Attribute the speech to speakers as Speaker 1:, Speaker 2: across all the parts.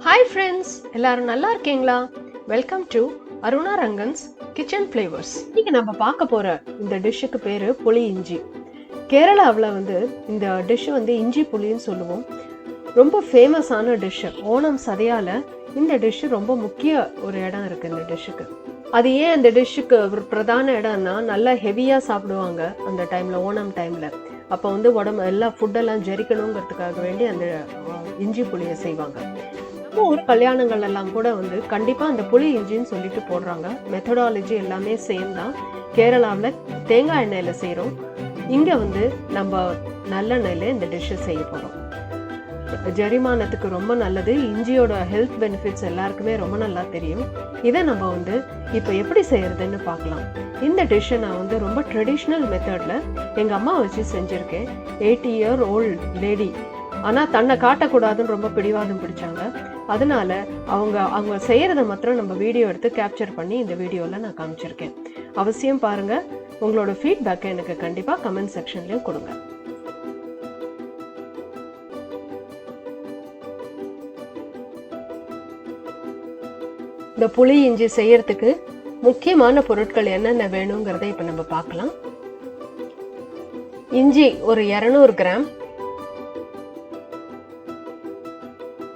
Speaker 1: Hi friends, எல்லாரும் நல்லா இருக்கீங்களா? Welcome to Aruna Rangan's kitchen flavours. இன்னைக்கு நம்ம பார்க்க போற இந்த டிஷ்ஷுக்கு பேரு புளி இஞ்சி. கேரளாவில் இந்த டிஷ் இஞ்சி புளின்னு சொல்லுவோம். ரொம்ப ஃபேமஸான டிஷ்ஷு. ஓணம் சதையால இந்த டிஷ் ரொம்ப முக்கிய ஒரு இடம் இருக்கு இந்த டிஷ்ஷுக்கு. அது ஏன் இந்த டிஷ்ஷுக்கு ஒரு பிரதான இடம்னா நல்லா ஹெவியாக சாப்பிடுவாங்க அந்த டைமில், ஓணம் டைமில். அப்போ உடம்பு எல்லா ஃபுட்டெல்லாம் ஜெரிக்கணுங்கிறதுக்காக வேண்டி அந்த இஞ்சி புளியை செய்வாங்க. ஒரு கல்யாணங்கள் எல்லாம் கூட கண்டிப்பாக அந்த புளி இஞ்சின்னு சொல்லிட்டு போடுறாங்க. மெத்தடாலஜி எல்லாமே சேம் தான். கேரளாவில் தேங்காய் எண்ணெயில் செய்கிறோம். இங்கே நம்ம நல்லெண்ணெயில் இந்த டிஷ்ஷை செய்ய போகிறோம். ஜெரிமானத்துக்கு ரொம்ப நல்லது. இஞ்சியோட ஹெல்த் பெனிஃபிட்ஸ் எல்லாருக்குமே ரொம்ப நல்லா தெரியும். இதை நம்ம இப்போ எப்படி செய்யறதுன்னு பார்க்கலாம். இந்த டிஷ்ஷை நான் ரொம்ப ட்ரெடிஷ்னல் மெத்தடில் எங்கள் அம்மா வச்சு செஞ்சுருக்கேன். 80 year old லேடி. ஆனால் தன்னை காட்டக்கூடாதுன்னு ரொம்ப பிடிவாதம் பிடிச்சாங்க. அதனால அவங்க செய்கிறத மாத்திரம் நம்ம வீடியோ எடுத்து கேப்சர் பண்ணி இந்த வீடியோவில் நான் காமிச்சிருக்கேன். அவசியம் பாருங்கள். உங்களோட ஃபீட்பேக்கை எனக்கு கண்டிப்பாக கமெண்ட் செக்ஷன்லேயும் கொடுங்க. இந்த புளி இஞ்சி செய்யறதுக்கு முக்கியமான பொருட்கள் என்னென்ன வேணுங்கிறத இப்போ நம்ம பார்க்கலாம். இஞ்சி ஒரு 200 கிராம்,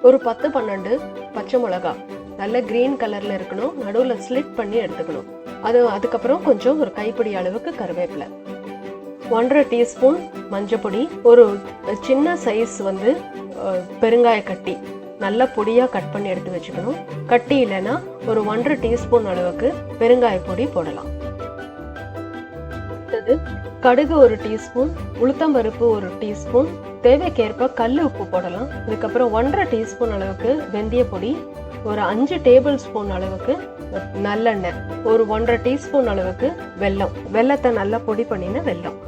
Speaker 1: ஒரு 10-12 பச்சை மிளகா, நல்ல கிரீன் கலர்ல இருக்கணும், நடுவில் ஸ்லிட் பண்ணி எடுத்துக்கணும். அதுக்கப்புறம் கொஞ்சம் ஒரு கைப்பிடி அளவுக்கு கருவேப்பிலை, 1.5 டீஸ்பூன் மஞ்சப்பொடி, ஒரு சின்ன சைஸ் பெருங்காய கட்டி நல்லா பொடியாக கட் பண்ணி எடுத்து வச்சுக்கணும். கட்டி இல்லைன்னா ஒரு 1.5 டீஸ்பூன் அளவுக்கு பெருங்காய பொடி போடலாம். அடுத்தது கடுகு 1 டீஸ்பூன், உளுத்தம்பருப்பு 1 டீஸ்பூன், தேவைக்கேற்ப கல் உப்பு போடலாம். இதுக்கப்புறம் 1.5 டீஸ்பூன் அளவுக்கு வெந்தய பொடி, ஒரு 5 டேபிள் ஸ்பூன் அளவுக்கு நல்லெண்ணெய், ஒரு 1.5 டீஸ்பூன் அளவுக்கு வெல்லம், வெல்லத்தை நல்லா பொடி பண்ணின வெல்லம்.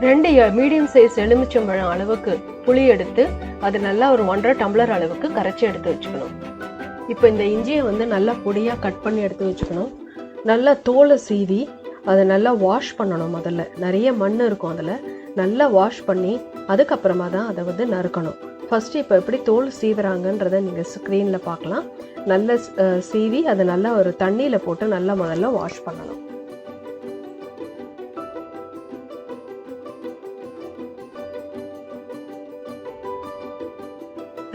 Speaker 1: ரெண்டு மீடியம் சைஸ் எலுமிச்சம்பழம் அளவுக்கு புளி எடுத்து அது நல்லா ஒரு 1.5 டம்ளர் அளவுக்கு கரைச்சி எடுத்து வச்சுக்கணும். இப்போ இந்த இஞ்சியை நல்லா பொடியாக கட் பண்ணி எடுத்து வச்சுக்கணும். நல்லா தோலை சீவி அதை நல்லா வாஷ் பண்ணணும். முதல்ல நிறைய மண் இருக்கும், அதில் நல்லா வாஷ் பண்ணி அதுக்கப்புறமா தான் அதை நறுக்கணும். ஃபஸ்ட்டு இப்போ எப்படி தோல் சீவுறாங்கன்றதை நீங்கள் ஸ்க்ரீனில் பார்க்கலாம். நல்லா சீவி அதை நல்லா ஒரு தண்ணியில் போட்டு நல்லா முதல்ல வாஷ் பண்ணணும்.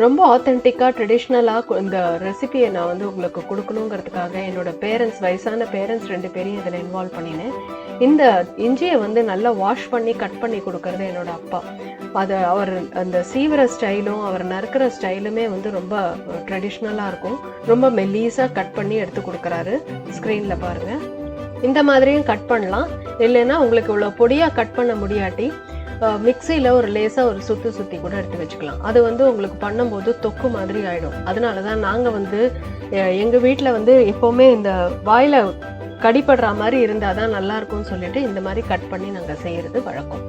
Speaker 1: ரொம்ப ஆத்தென்டிக்காக ட்ரெடிஷ்னலாக இந்த ரெசிபியை நான் உங்களுக்கு கொடுக்கணுங்கிறதுக்காக என்னோட பேரண்ட்ஸ், வயசான பேரண்ட்ஸ் 2 பேரையும் இதில் இன்வால்வ் பண்ணினேன். இந்த இஞ்சியை நல்லா வாஷ் பண்ணி கட் பண்ணி கொடுக்கறது என்னோட அப்பா. அது அவர் அந்த சீவிர ஸ்டைலும் அவர் நறுக்கிற ஸ்டைலுமே ரொம்ப ட்ரெடிஷ்னலாக இருக்கும். ரொம்ப மெல்லீஸாக கட் பண்ணி எடுத்து கொடுக்குறாரு. ஸ்க்ரீனில் பாருங்கள். இந்த மாதிரியும் கட் பண்ணலாம். இல்லைன்னா உங்களுக்கு இவ்வளோ பொடியாக கட் பண்ண முடியாட்டி மிக்சியில் ஒரு லேசாக ஒரு சுற்றி கூட எடுத்து வச்சுக்கலாம். அது உங்களுக்கு பண்ணும்போது தொக்கு மாதிரி ஆகிடும். அதனால தான் நாங்கள் எங்கள் வீட்டில் எப்போவுமே இந்த வாயில் கடிப்படுற மாதிரி இருந்தால் தான் நல்லாயிருக்கும்னு சொல்லிட்டு இந்த மாதிரி கட் பண்ணி நாங்கள் செய்கிறது வழக்கம்.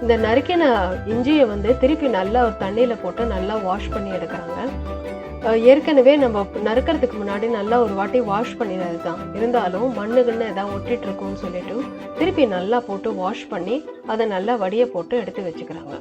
Speaker 1: இந்த நறுக்கின இஞ்சியை திருப்பி நல்லா ஒரு தண்ணியில் போட்டு நல்லா வாஷ் பண்ணி எடுக்கிறாங்க. ஏற்கனவே நம்ம நறுக்கிறதுக்கு முன்னாடி நல்லா ஒரு வாட்டி வாஷ் பண்ணினது தான். இருந்தாலும் மண்ணுக்குன்னு எதாவது ஒட்டிட்டு இருக்கும்னு சொல்லிட்டு திருப்பி நல்லா போட்டு வாஷ் பண்ணி அதை நல்லா வடிய போட்டு எடுத்து வச்சுக்கிறாங்க.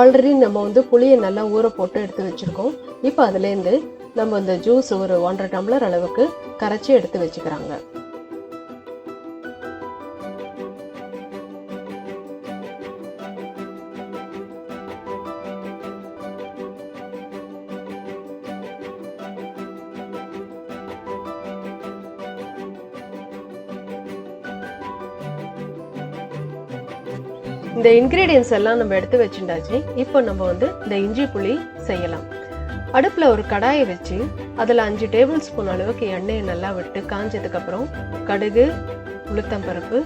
Speaker 1: ஆல்ரெடி நம்ம புளியை நல்லா ஊற போட்டு எடுத்து வச்சிருக்கோம். இப்போ அதுலேருந்து நம்ம இந்த ஜூஸ் ஒரு 1.5 டம்ளர் அளவுக்கு கரைச்சி எடுத்து வச்சுக்கிறாங்க. இந்த இன்கிரீடியன்ஸ் எல்லாம் நம்ம எடுத்து வச்சுட்டாச்சு. இப்போ நம்ம இந்த இஞ்சி புளி செய்யலாம். அடுப்பில் ஒரு கடாயை வச்சு அதில் 5 டேபிள் ஸ்பூன் அளவுக்கு எண்ணெயை நல்லா விட்டு காஞ்சதுக்கப்புறம் கடுகு, உளுத்தம்பருப்பு,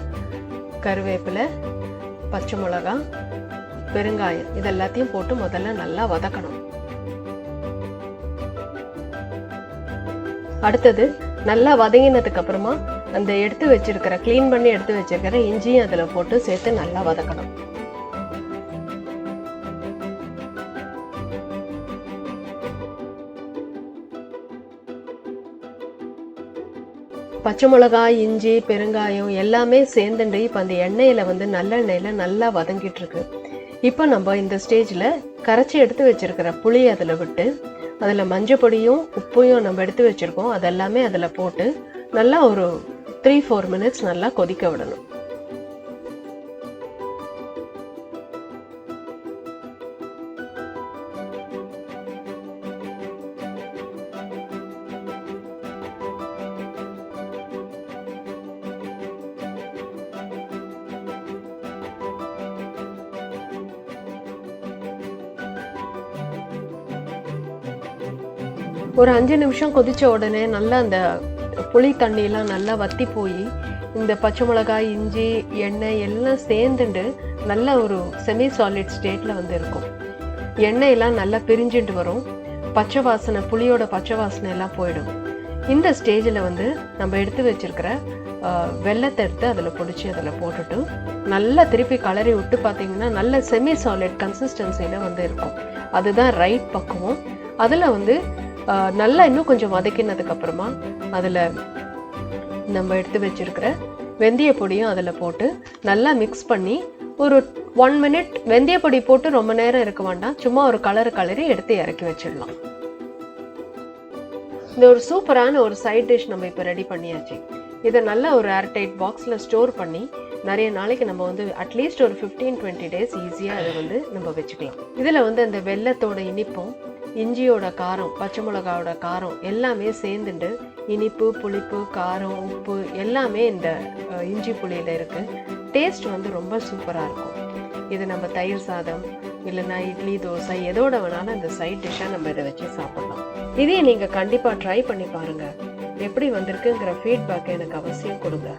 Speaker 1: கருவேப்பிலை, பச்சை மிளகா, பெருங்காயம் இதெல்லாத்தையும் போட்டு முதல்ல நல்லா வதக்கணும். அடுத்தது நல்லா வதங்கினதுக்கு அப்புறமா அந்த எடுத்து வச்சிருக்கிற க்ளீன் பண்ணி எடுத்து வச்சிருக்கிற இஞ்சியும் அதில் போட்டு சேர்த்து நல்லா வதக்கணும். பச்சை மிளகாய், இஞ்சி, பெருங்காயம் எல்லாமே சேர்ந்துட்டு இப்போ அந்த எண்ணெயில் வந்து நல்லெண்ணெயில் நல்லா வதங்கிட்டு இருக்கு. இப்போ நம்ம இந்த ஸ்டேஜில் கரைச்சி எடுத்து வச்சிருக்கிற புளி அதில் விட்டு, அதில் மஞ்சள் பொடியும் உப்பையும் நம்ம எடுத்து வச்சுருக்கோம் அதெல்லாமே அதில் போட்டு நல்லா ஒரு 3-4 minutes நல்லா கொதிக்க விடணும். ஒரு 5 நிமிஷம் கொதிச்ச உடனே நல்லா அந்த புளி தண்ணியெல்லாம் நல்லா வற்றி போய் இந்த பச்சை மிளகாய், இஞ்சி, எண்ணெய் எல்லாம் சேர்ந்துட்டு நல்ல ஒரு செமி சாலிட் ஸ்டேட்டில் வந்து இருக்கும். எண்ணெயெல்லாம் நல்லா பிரிஞ்சுட்டு வரும். பச்சை வாசனை, புளியோட பச்சை வாசனை எல்லாம் போயிடும். இந்த ஸ்டேஜில் வந்து நம்ம எடுத்து வச்சிருக்கிற வெல்லத்தை எடுத்து அதில் பிடிச்சி அதில் போட்டுட்டு நல்லா திருப்பி கலரி விட்டு பார்த்தீங்கன்னா நல்ல செமி சாலிட் கன்சிஸ்டன்சியில் வந்து இருக்கும். அதுதான் ரைட் பக்குவம். அதில் வந்து நல்லா இன்னும் கொஞ்சம் வதக்கினதுக்கு அப்புறமா அதில் நம்ம எடுத்து வச்சிருக்கிற வெந்தய பொடியும் அதில் போட்டு நல்லா மிக்ஸ் பண்ணி ஒரு 1 minute வெந்தய பொடி போட்டு ரொம்ப நேரம் இருக்க வேண்டாம், சும்மா ஒரு கலரி எடுத்து இறக்கி வச்சிடலாம். இந்த ஒரு சூப்பரான ஒரு சைட் டிஷ் நம்ம இப்போ ரெடி பண்ணியாச்சு. இதை நல்லா ஒரு ஏர்டைட் பாக்ஸில் ஸ்டோர் பண்ணி நிறைய நாளைக்கு நம்ம வந்து அட்லீஸ்ட் ஒரு 15-20 days ஈஸியாக அதை வந்து நம்ம வச்சுக்கலாம். இதில் வந்து அந்த வெல்லத்தோட இனிப்பும், இஞ்சியோட காரம், பச்சை மிளகாவோட காரம் எல்லாமே சேர்ந்துட்டு இனிப்பு, புளிப்பு, காரம், உப்பு எல்லாமே இந்த இஞ்சி புளியில் இருக்குது. டேஸ்ட் வந்து ரொம்ப சூப்பராக இருக்கும். இது நம்ம தயிர் சாதம் இல்லைன்னா இட்லி, தோசை எதோட வேணாலும் இந்த சைட் டிஷ்ஷாக நம்ம இதை வச்சு சாப்பிடலாம். இதையும் நீங்கள் கண்டிப்பாக ட்ரை பண்ணி பாருங்கள். எப்படி வந்திருக்குங்கிற ஃபீட்பேக்கை எனக்கு அவசியம் கொடுங்க.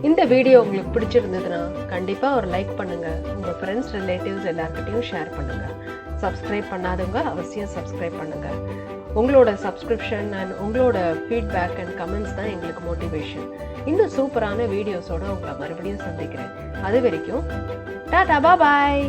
Speaker 1: இந்த வீடியோ உங்களுக்கு பிடிச்சிருந்ததுன்னா கண்டிப்பாக ஒரு லைக் பண்ணுங்கள். உங்கள் ஃப்ரெண்ட்ஸ், ரிலேட்டிவ்ஸ் எல்லாருக்கிட்டையும் ஷேர் பண்ணுங்கள். சப்ஸ்கிரைப் பண்ணாதவங்க அவசியம் சப்ஸ்கிரைப் பண்ணுங்கள். உங்களோட சப்ஸ்கிரிப்ஷன் அண்ட் உங்களோட ஃபீட்பேக் அண்ட் கமெண்ட்ஸ் தான் எங்களுக்கு மோட்டிவேஷன். இன்னும் சூப்பரான வீடியோஸோடு உங்களை மறுபடியும் சந்திக்கிறேன். அது வரைக்கும் டாடா, பாய்.